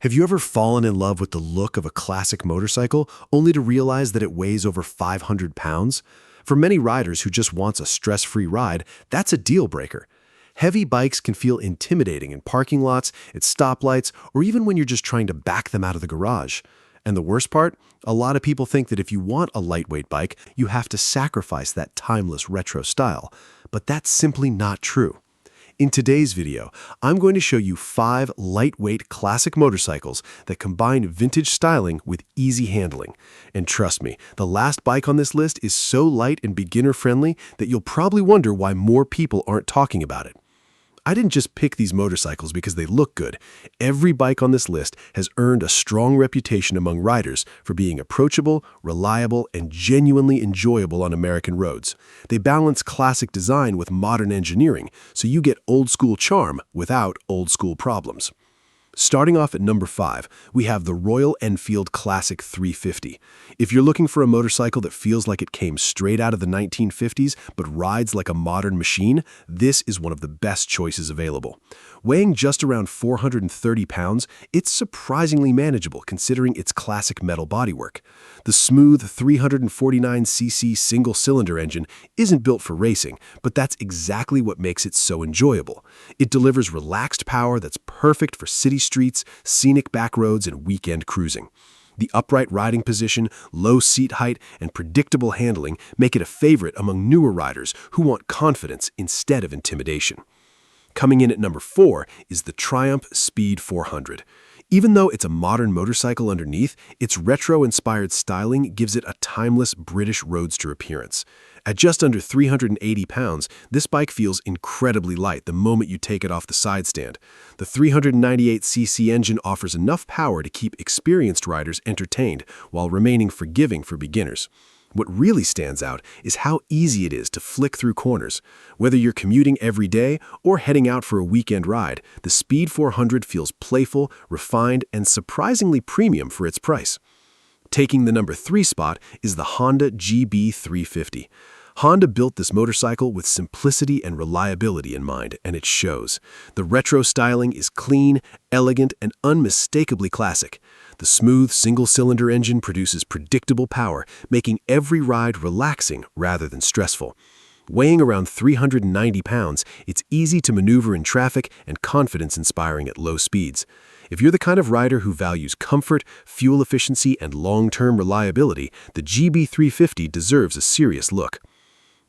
Have you ever fallen in love with the look of a classic motorcycle only to realize that it weighs over 500 pounds? For many riders who just wants a stress-free ride, that's a deal breaker. Heavy bikes can feel intimidating in parking lots, at stoplights, or even when you're just trying to back them out of the garage. And the worst part? A lot of people think that if you want a lightweight bike, you have to sacrifice that timeless retro style. But that's simply not true. In today's video, I'm going to show you 5 lightweight classic motorcycles that combine vintage styling with easy handling. And trust me, the last bike on this list is so light and beginner-friendly that you'll probably wonder why more people aren't talking about it. I didn't just pick these motorcycles because they look good. Every bike on this list has earned a strong reputation among riders for being approachable, reliable, and genuinely enjoyable on American roads. They balance classic design with modern engineering, so you get old-school charm without old-school problems. Starting off at number 5, we have the Royal Enfield Classic 350. If you're looking for a motorcycle that feels like it came straight out of the 1950s but rides like a modern machine, this is one of the best choices available. Weighing just around 430 pounds, it's surprisingly manageable considering its classic metal bodywork. The smooth 349cc single-cylinder engine isn't built for racing, but that's exactly what makes it so enjoyable. It delivers relaxed power that's perfect for city streets, scenic back roads, and weekend cruising. The upright riding position, low seat height, and predictable handling make it a favorite among newer riders who want confidence instead of intimidation. Coming in at number 4 is the Triumph Speed 400. Even though it's a modern motorcycle underneath, its retro-inspired styling gives it a timeless British roadster appearance. At just under 380 pounds, this bike feels incredibly light the moment you take it off the side stand. The 398cc engine offers enough power to keep experienced riders entertained while remaining forgiving for beginners. What really stands out is how easy it is to flick through corners. Whether you're commuting every day or heading out for a weekend ride, the Speed 400 feels playful, refined, and surprisingly premium for its price. Taking the number 3 spot is the Honda GB350. Honda built this motorcycle with simplicity and reliability in mind, and it shows. The retro styling is clean, elegant, and unmistakably classic. The smooth single-cylinder engine produces predictable power, making every ride relaxing rather than stressful. Weighing around 390 pounds, it's easy to maneuver in traffic and confidence-inspiring at low speeds. If you're the kind of rider who values comfort, fuel efficiency, and long-term reliability, the GB350 deserves a serious look.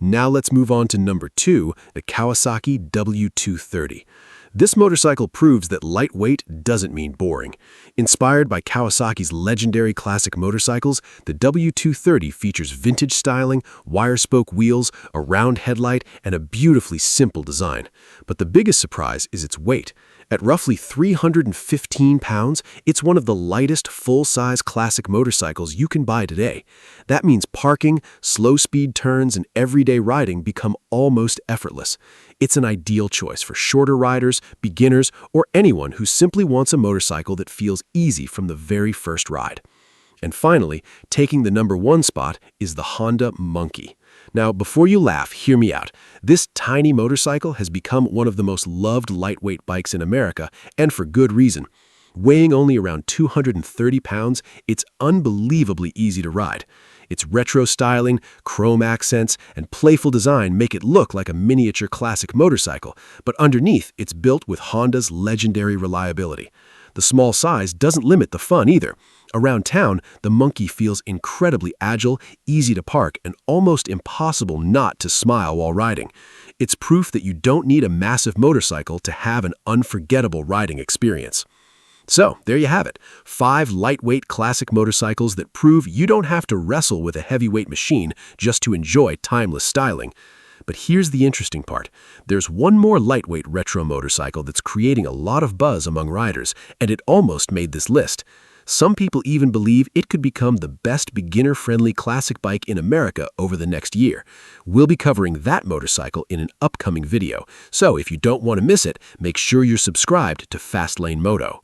Now let's move on to number 2, the Kawasaki W230. This motorcycle proves that lightweight doesn't mean boring. Inspired by Kawasaki's legendary classic motorcycles, the W230 features vintage styling, wire-spoke wheels, a round headlight, and a beautifully simple design. But the biggest surprise is its weight. At roughly 315 pounds, it's one of the lightest full-size classic motorcycles you can buy today. That means parking, slow-speed turns, and everyday riding become almost effortless. It's an ideal choice for shorter riders, beginners, or anyone who simply wants a motorcycle that feels easy from the very first ride. And finally, taking the number 1 spot is the Honda Monkey. Now, before you laugh, hear me out. This tiny motorcycle has become one of the most loved lightweight bikes in America, and for good reason. Weighing only around 230 pounds, it's unbelievably easy to ride. Its retro styling, chrome accents, and playful design make it look like a miniature classic motorcycle, but underneath, it's built with Honda's legendary reliability. The small size doesn't limit the fun either. Around town, the Monkey feels incredibly agile, easy to park, and almost impossible not to smile while riding. It's proof that you don't need a massive motorcycle to have an unforgettable riding experience. So, there you have it, 5 lightweight classic motorcycles that prove you don't have to wrestle with a heavyweight machine just to enjoy timeless styling. But here's the interesting part. There's one more lightweight retro motorcycle that's creating a lot of buzz among riders, and it almost made this list. Some people even believe it could become the best beginner-friendly classic bike in America over the next year. We'll be covering that motorcycle in an upcoming video, so if you don't want to miss it, make sure you're subscribed to FastLane Moto.